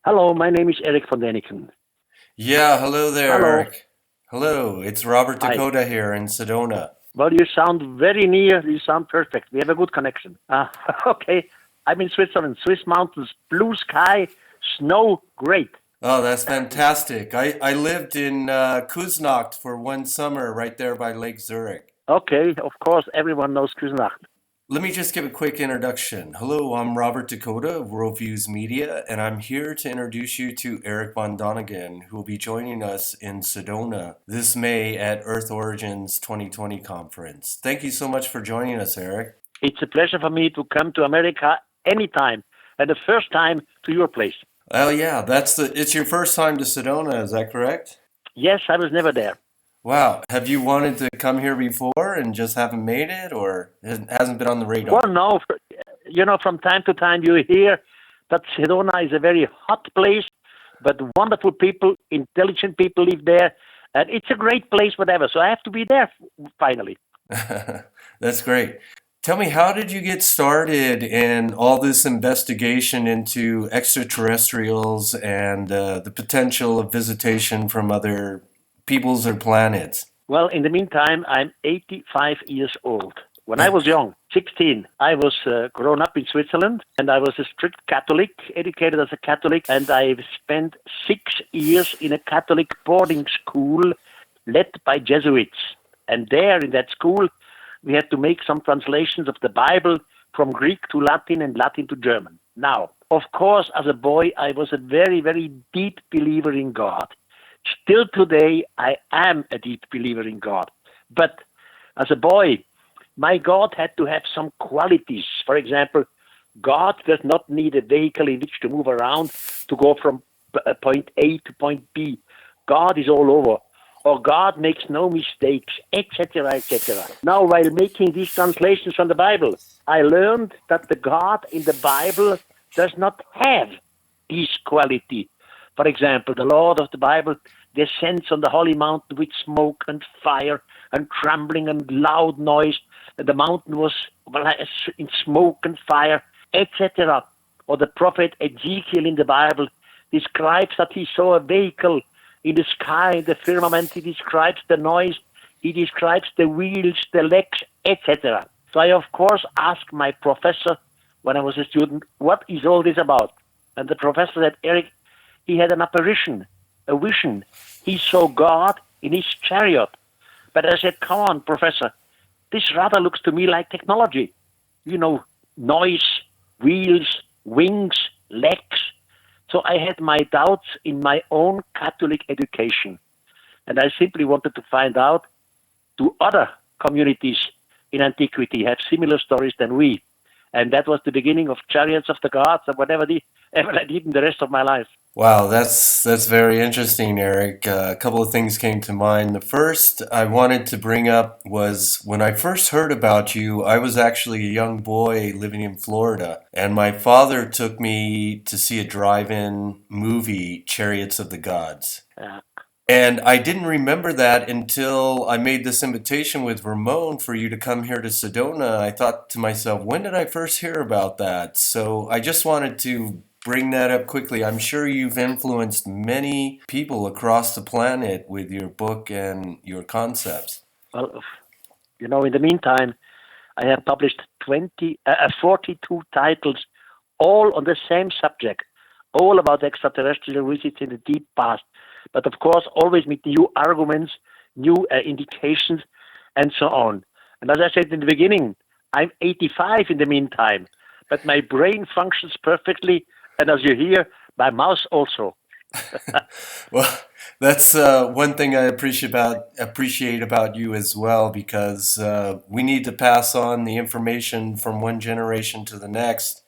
Hello, my name is Erich von Däniken. Yeah, hello there, Hello, Eric. Hello, it's Robert hi. Dakota here in Sedona. Well, you sound very near. You sound perfect. We have a good connection. Okay, I'm in Switzerland. Swiss mountains, blue sky, snow, great. Oh, that's fantastic. I lived in Kuznacht for one summer right there by Lake Zurich. Okay, of course, everyone knows Küsnacht. Let me just give a quick introduction. Hello, I'm Robert Dakota of Worldviews Media, and I'm here to introduce you to Erich von Däniken, who will be joining us in Sedona this May at Earth Origins 2020 conference. Thank you so much for joining us, Eric. It's a pleasure for me to come to America anytime, and the first time to your place. Oh yeah, it's your first time to Sedona, is that correct? Yes, I was never there. Wow. Have you wanted to come here before and just haven't made it, or it hasn't been on the Well, radar? no, from time to time you hear that Sedona is a very hot place, but wonderful people, intelligent people live there, and it's a great place, whatever. So I have to be there finally. That's great. Tell me, how did you get started in all this investigation into extraterrestrials and the potential of visitation from other peoples or planets? Well, in the meantime, I'm 85 years old. When I was young, 16, I was grown up in Switzerland, and I was a strict Catholic, educated as a Catholic, and I spent 6 years in a Catholic boarding school led by Jesuits. And there in that school, we had to make some translations of the Bible from Greek to Latin and Latin to German. Now, of course, as a boy, I was a very, very deep believer in God. Still today, I am a deep believer in God. But as a boy, my God had to have some qualities. For example, God does not need a vehicle in which to move around to go from point A to point B. God is all over. Or God makes no mistakes, etc., etc. Now, while making these translations from the Bible, I learned that the God in the Bible does not have this quality. For example, the Lord of the Bible descends on the holy mountain with smoke and fire and trembling and loud noise. And the mountain was in smoke and fire, etc. Or the prophet Ezekiel in the Bible describes that he saw a vehicle in the sky, in the firmament. He describes the noise. He describes the wheels, the legs, etc. So I, of course, asked my professor when I was a student, what is all this about? And the professor said, Eric, he had an apparition, a vision. He saw God in his chariot. But I said, come on, professor, this rather looks to me like technology. You know, noise, wheels, wings, legs. So I had my doubts in my own Catholic education. And I simply wanted to find out, do other communities in antiquity have similar stories than we? And that was the beginning of Chariots of the Gods and whatever ever I did in the rest of my life. Wow, that's very interesting, Eric. A couple of things came to mind. The first I wanted to bring up was when I first heard about you, I was actually a young boy living in Florida, and my father took me to see a drive-in movie, Chariots of the Gods. Uh, And I didn't remember that until I made this invitation with Ramon for you to come here to Sedona. I thought to myself, when did I first hear about that? So I just wanted to bring that up quickly. I'm sure you've influenced many people across the planet with your book and your concepts. well, in the meantime, I have published 42 titles, all on the same subject, all about extraterrestrial visits in the deep past. But of course, always with new arguments, new indications, and so on. And as I said in the beginning, I'm 85 in the meantime, but my brain functions perfectly, and as you hear, my mouth also. Well, that's one thing I appreciate about you as well, because we need to pass on the information from one generation to the next.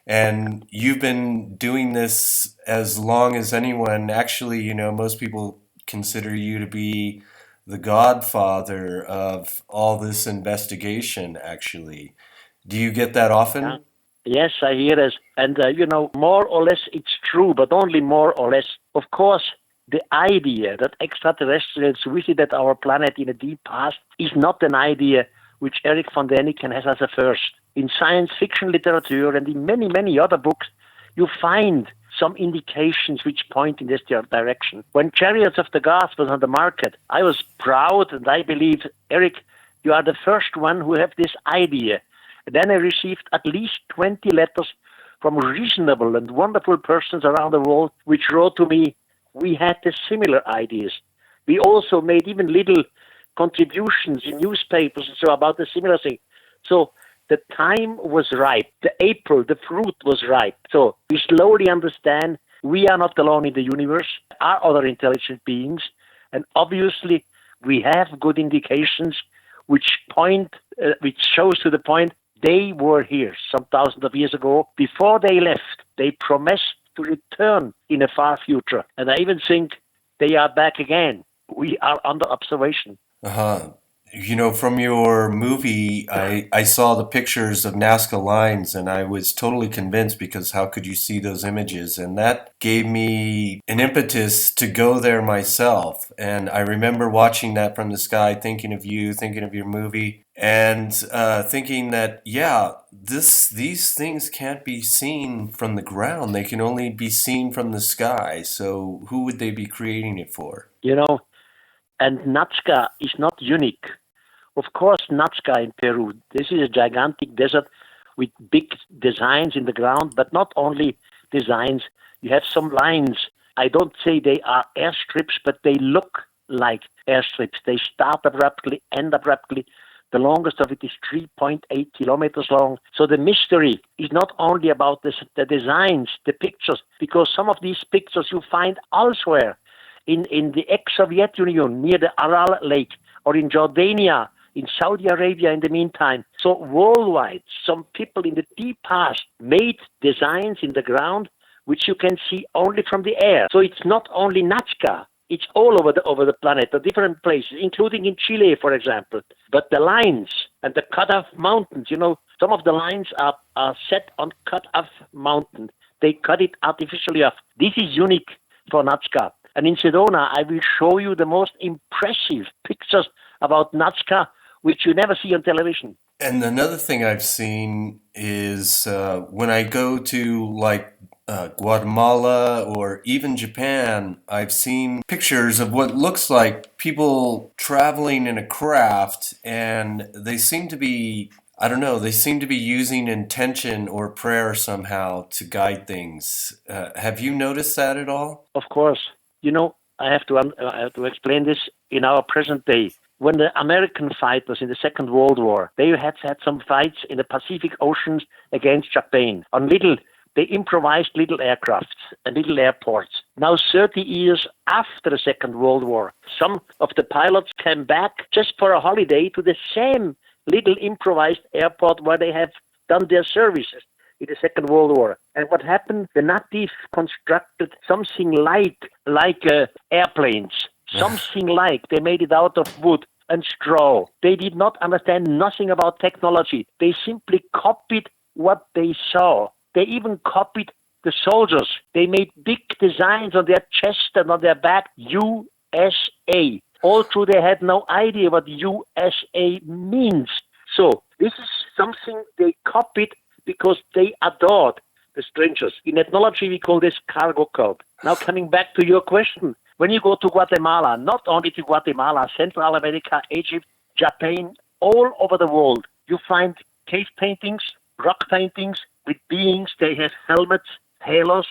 And you've been doing this as long as anyone. Actually, most people consider you to be the godfather of all this investigation, actually. Do you get that Yeah. often? Yes, I hear this. And, more or less it's true, but only more or less. Of course, the idea that extraterrestrials visited our planet in the deep past is not an idea which Erich von Däniken has as a first. In science fiction literature and in many, many other books, you find some indications which point in this direction. When Chariots of the Gods was on the market, I was proud, and I believe, Eric, you are the first one who have this idea. And then I received at least 20 letters from reasonable and wonderful persons around the world which wrote to me, we had the similar ideas. We also made even little contributions in newspapers and so about the similar thing. So the time was ripe. The apple, the fruit was ripe. So we slowly understand we are not alone in the universe. There are other intelligent beings. And obviously we have good indications which shows to the point they were here some thousands of years ago. Before they left, they promised to return in a far future. And I even think they are back again. We are under observation. Uh-huh. From your movie, I saw the pictures of Nazca Lines, and I was totally convinced because how could you see those images? And that gave me an impetus to go there myself. And I remember watching that from the sky, thinking of you, thinking of your movie, and thinking that, yeah, these things can't be seen from the ground. They can only be seen from the sky. So who would they be creating it for? And Nazca is not unique. Of course, Nazca in Peru, this is a gigantic desert with big designs in the ground, but not only designs. You have some lines. I don't say they are airstrips, but they look like airstrips. They start abruptly, end abruptly. The longest of it is 3.8 kilometers long. So the mystery is not only about the designs, the pictures, because some of these pictures you find elsewhere. In the ex-Soviet Union, near the Aral Lake, or in Jordania, in Saudi Arabia in the meantime. So worldwide, some people in the deep past made designs in the ground which you can see only from the air. So it's not only Nazca, it's all over the planet, the different places, including in Chile, for example. But the lines and the cut-off mountains, some of the lines are set on cut-off mountain. They cut it artificially off. This is unique for Nazca. And in Sedona, I will show you the most impressive pictures about Nazca, which you never see on television. And another thing I've seen is when I go to Guatemala or even Japan, I've seen pictures of what looks like people traveling in a craft, and they seem to be, I don't know, they seem to be using intention or prayer somehow to guide things. Have you noticed that at all? Of course. I have to explain this in our present day. When the American fighters in the Second World War, they had some fights in the Pacific Oceans against Japan. They improvised little aircrafts and little airports. Now, 30 years after the Second World War, some of the pilots came back just for a holiday to the same little improvised airport where they have done their services in the Second World War. And what happened? The natives constructed something like airplanes, something like they made it out of wood and straw. They did not understand nothing about technology. They simply copied what they saw. They even copied the soldiers. They made big designs on their chest and on their back, USA. All through they had no idea what USA means. So this is something they copied because they adored the strangers. In ethnology, we call this cargo cult. Now, coming back to your question, when you go to Guatemala, not only to Guatemala, Central America, Egypt, Japan, all over the world, you find cave paintings, rock paintings with beings. They have helmets, halos,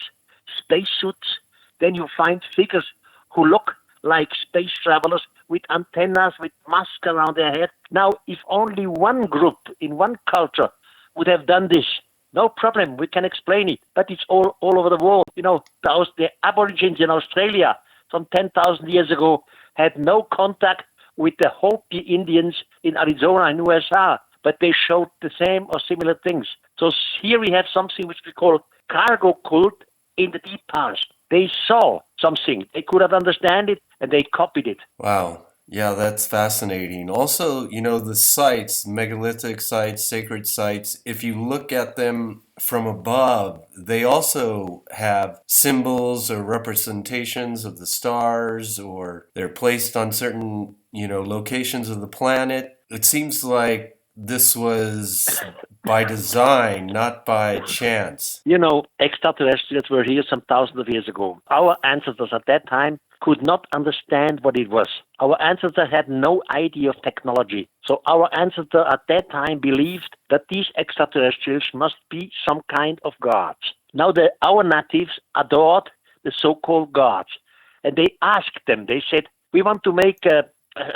spacesuits. Then you find figures who look like space travelers with antennas, with masks around their head. Now, if only one group in one culture would have done this, no problem, we can explain it. But it's all over the world. The Aborigines in Australia some 10,000 years ago had no contact with the Hopi Indians in Arizona and USA, but they showed the same or similar things. So here we have something which we call cargo cult in the deep past. They saw something, they could have understand it, and they copied it. Wow. Yeah, that's fascinating. Also, the sites, megalithic sites, sacred sites, if you look at them from above, they also have symbols or representations of the stars, or they're placed on certain, locations of the planet. It seems like this was by design, not by chance. You know, extraterrestrials were here some thousands of years ago. Our ancestors at that time could not understand what it was. Our ancestors had no idea of technology. So our ancestors at that time believed that these extraterrestrials must be some kind of gods. Now our natives adored the so-called gods. And they asked them, they said, we want to make a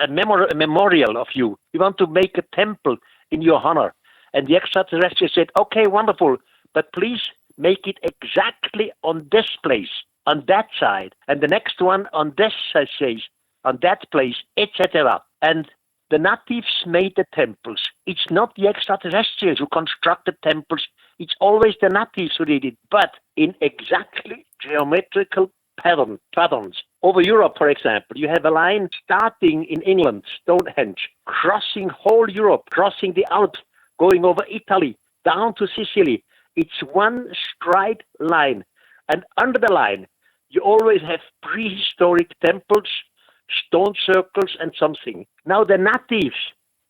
memorial of you. We want to make a temple in your honor. And the extraterrestrials said, okay, wonderful, but please make it exactly on this place, on that side, and the next one on this side, on that place, etc. And the natives made the temples. It's not the extraterrestrials who constructed temples. It's always the natives who did it, but in exactly geometrical patterns. Over Europe, for example, you have a line starting in England, Stonehenge, crossing whole Europe, crossing the Alps, going over Italy, down to Sicily. It's one straight line. And under the line, you always have prehistoric temples, stone circles, and something. Now, the natives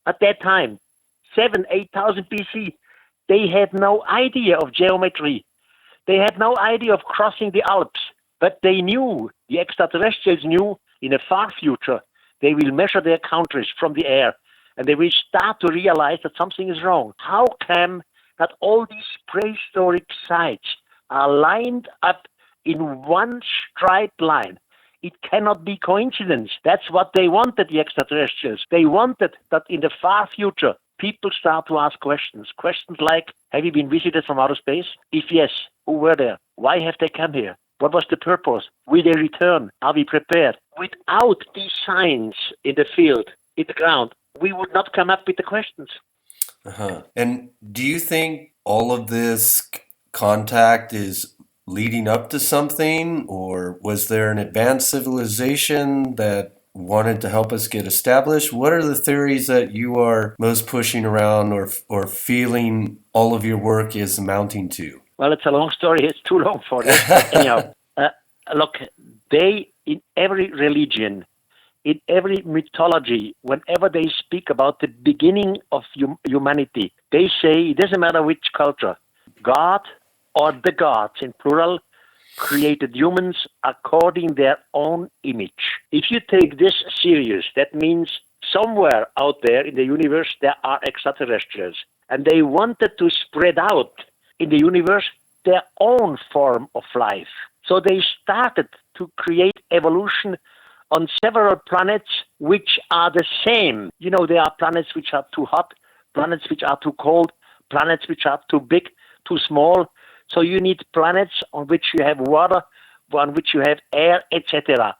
at that time, 8,000 BC, they had no idea of geometry. They had no idea of crossing the Alps. But they knew, the extraterrestrials knew, in the far future, they will measure their countries from the air. And they will start to realize that something is wrong. How come that all these prehistoric sites are lined up in one straight line? It cannot be coincidence. That's what they wanted, the extraterrestrials. They wanted that in the far future, people start to ask questions. Questions like, have you been visited from outer space? If yes, who were there? Why have they come here? What was the purpose? Will they return? Are we prepared? Without these signs in the field, in the ground, we would not come up with the questions. Uh-huh. And do you think all of this contact is leading up to something, or was there an advanced civilization that wanted to help us get established? What are the theories that you are most pushing around or feeling all of your work is amounting to? Well, it's a long story. It's too long for this. But anyhow, look, in every religion, in every mythology, whenever they speak about the beginning of humanity, they say, it doesn't matter which culture, God or the gods in plural created humans according their own image. If you take this serious, that means somewhere out there in the universe there are extraterrestrials, and they wanted to spread out in the universe their own form of life. So they started to create evolution on several planets which are the same. You know, there are planets which are too hot, planets which are too cold, planets which are too big, too small. So you need planets on which you have water, on which you have air, etc.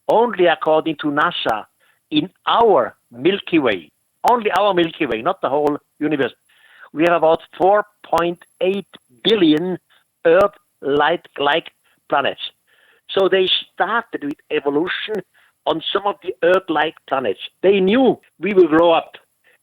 Only according to NASA, in our Milky Way, only our Milky Way, not the whole universe, we have about 4.8 billion Earth-like planets. So they started with evolution on some of the Earth-like planets. They knew we will grow up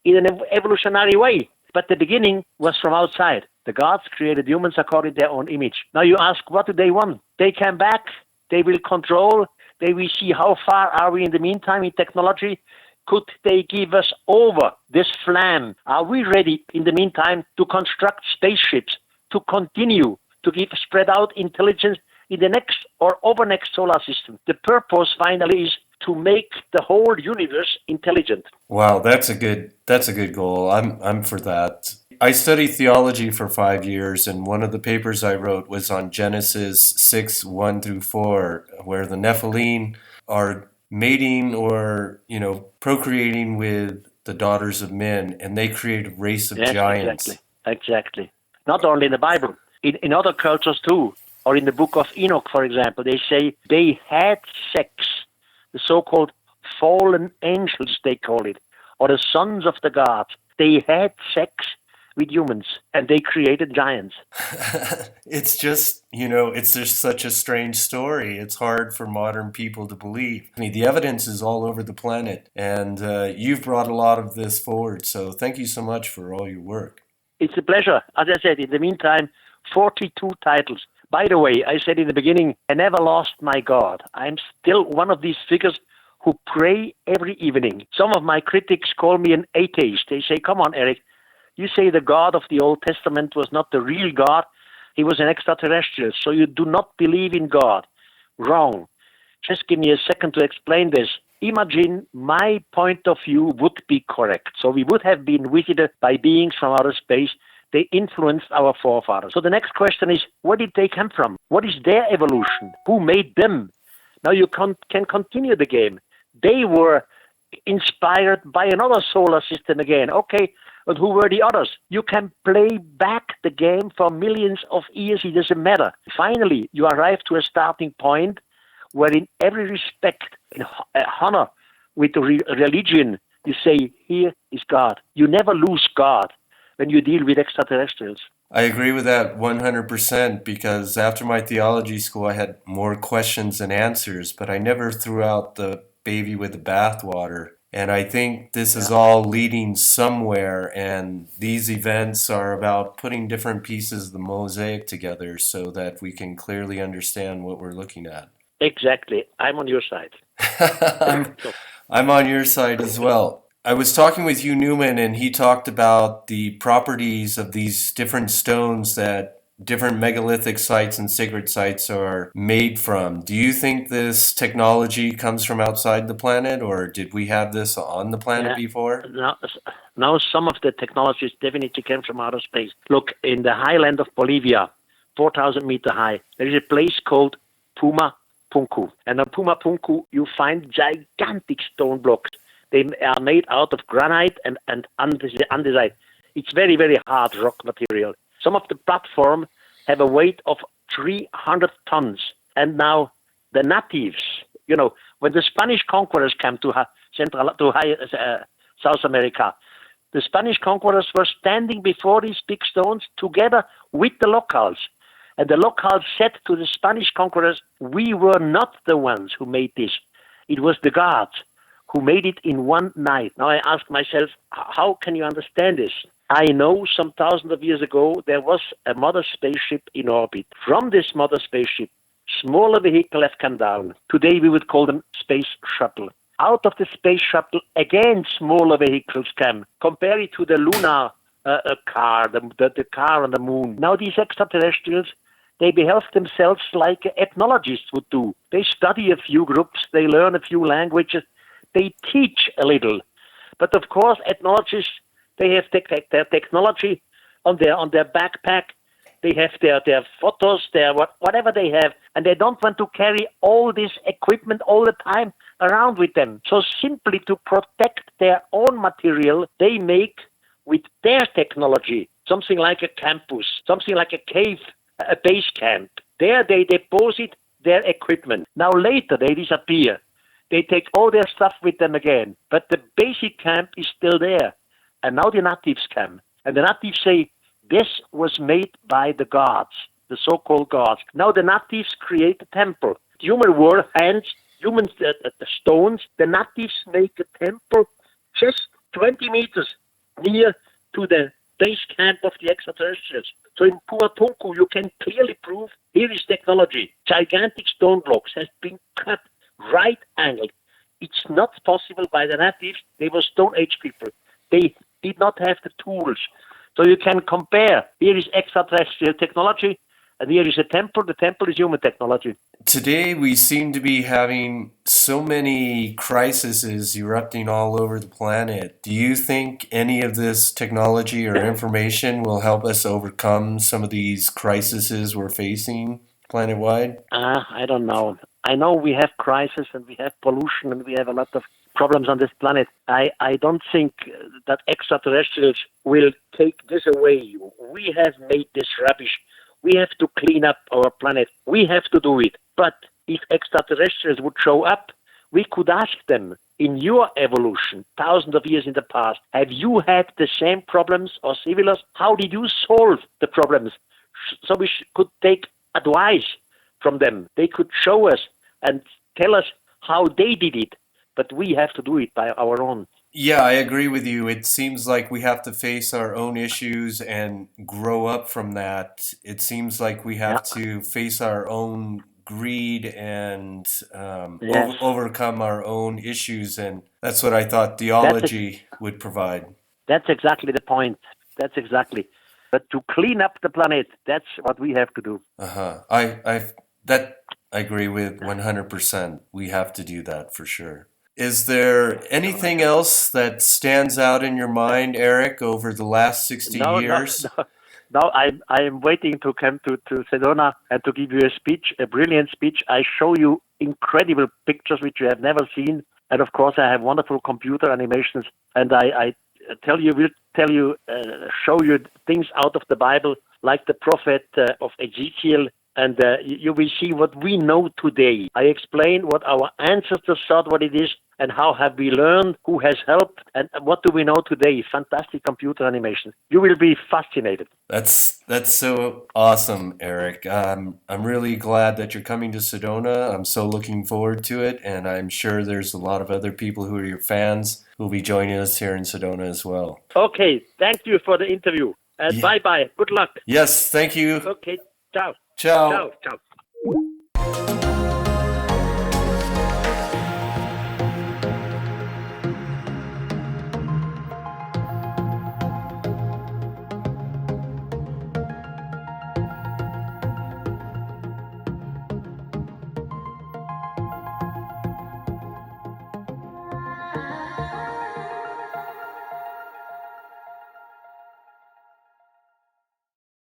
in an evolutionary way, but the beginning was from outside. The gods created humans according to their own image. Now you ask, what do they want? They come back, they will control, they will see how far are we in the meantime in technology. Could they give us over this flame? Are we ready in the meantime to construct spaceships, to continue to spread out intelligence in the next or over next solar system? The purpose finally is to make the whole universe intelligent. Wow, that's a good goal. I'm for that. I studied theology for 5 years, and one of the papers I wrote was on Genesis 6:1-4, where the Nephilim are mating or, procreating with the daughters of men, and they create a race of giants. Exactly. Not only in the Bible, in other cultures too, or in the book of Enoch, for example, they say they had sex, the so-called fallen angels, they call it, or the sons of the gods. They had sex with humans, and they created giants. It's just, it's just such a strange story. It's hard for modern people to believe. I mean, the evidence is all over the planet, and you've brought a lot of this forward. So thank you so much for all your work. It's a pleasure. As I said, in the meantime, 42 titles. By the way, I said in the beginning, I never lost my God. I'm still one of these figures who pray every evening. Some of my critics call me an atheist. They say, come on, Erich, You say the God of the Old Testament was not the real God. He was an extraterrestrial. So you do not believe in God. Wrong. Just give me a second to explain this. Imagine my point of view would be correct. So we would have been visited by beings from outer space. They influenced our forefathers. So the next question is, where did they come from? What is their evolution? Who made them? Now you can continue the game. They were inspired by another solar system again. Okay, but who were the others? You can play back the game for millions of years. It doesn't matter. Finally, you arrive to a starting point where in every respect, in honor with religion, you say, here is God. You never lose God when you deal with extraterrestrials. I agree with that 100% because after my theology school, I had more questions than answers, but I never threw out the baby with the bathwater. And I think this is all leading somewhere, and these events are about putting different pieces of the mosaic together so that we can clearly understand what we're looking at. Exactly. I'm on your side. I'm on your side as well. I was talking with Hugh Newman, and he talked about the properties of these different stones that different megalithic sites and sacred sites are made from. Do you think this technology comes from outside the planet, or did we have this on the planet before? Now some of the technologies definitely came from outer space. Look, in the highland of Bolivia, 4,000 meter high, there is a place called Puma Punku. And on Puma Punku, you find gigantic stone blocks. They are made out of granite and andesite. It's very, very hard rock material. Some of the platforms have a weight of 300 tons. And now the natives, when the Spanish conquerors came to South America, the Spanish conquerors were standing before these big stones together with the locals. And the locals said to the Spanish conquerors, we were not the ones who made this. It was the gods who made it in one night. Now I ask myself, how can you understand this? I know some thousands of years ago, there was a mother spaceship in orbit. From this mother spaceship, smaller vehicles have come down. Today we would call them space shuttle. Out of the space shuttle, again, smaller vehicles came. Compare it to the lunar car, the car on the moon. Now these extraterrestrials, they behave themselves like ethnologists would do. They study a few groups, they learn a few languages, they teach a little. But of course, ethnologists, they have their technology on their backpack. They have their photos, whatever they have, and they don't want to carry all this equipment all the time around with them. So simply to protect their own material, they make with their technology something like a campus, something like a cave, a base camp. There they deposit their equipment. Now later they disappear. They take all their stuff with them again. But the basic camp is still there. And now the natives come. And the natives say, this was made by the gods, the so-called gods. Now the natives create a temple. Human were hands, humans, the stones. The natives make a temple just 20 meters near to the base camp of the extraterrestrials. So in Puapunku, you can clearly prove here is technology. Gigantic stone blocks has been cut right angled. It's not possible by the natives. They were Stone Age people. They did not have the tools. So you can compare. Here is extraterrestrial technology, and here is a temple. The temple is human technology. Today, we seem to be having so many crises erupting all over the planet. Do you think any of this technology or information will help us overcome some of these crises we're facing planet-wide? I don't know. I know we have crisis and we have pollution and we have a lot of problems on this planet. I don't think that extraterrestrials will take this away. We have made this rubbish. We have to clean up our planet. We have to do it. But if extraterrestrials would show up, we could ask them, in your evolution, thousands of years in the past, have you had the same problems or similar? How did you solve the problems? So we could take advice from them. They could show us and tell us how they did it, but we have to do it by our own. Yeah, I agree with you. It seems like we have to face our own issues and grow up from that. It seems like we have to face our own greed and overcome our own issues, and that's what I thought theology would provide. That's exactly the point. That's exactly. But to clean up the planet, that's what we have to do. I agree with 100%. We have to do that for sure. Is there anything else that stands out in your mind, Erich, over the last 60 No, no, years? no. Now I'm waiting to come to Sedona and to give you a speech, a brilliant speech. I show you incredible pictures which you have never seen, and of course I have wonderful computer animations. And I will show you things out of the Bible, like the prophet of Ezekiel, and you will see what we know today. I explain what our ancestors thought what it is, and how have we learned, who has helped, and what do we know today. Fantastic computer animation. You will be fascinated. That's so awesome, Erich. I'm really glad that you're coming to Sedona. I'm so looking forward to it, and I'm sure there's a lot of other people who are your fans who will be joining us here in Sedona as well. Okay, thank you for the interview, and bye-bye. Good luck. Yes, thank you. Okay, ciao. Ciao. Ciao, ciao.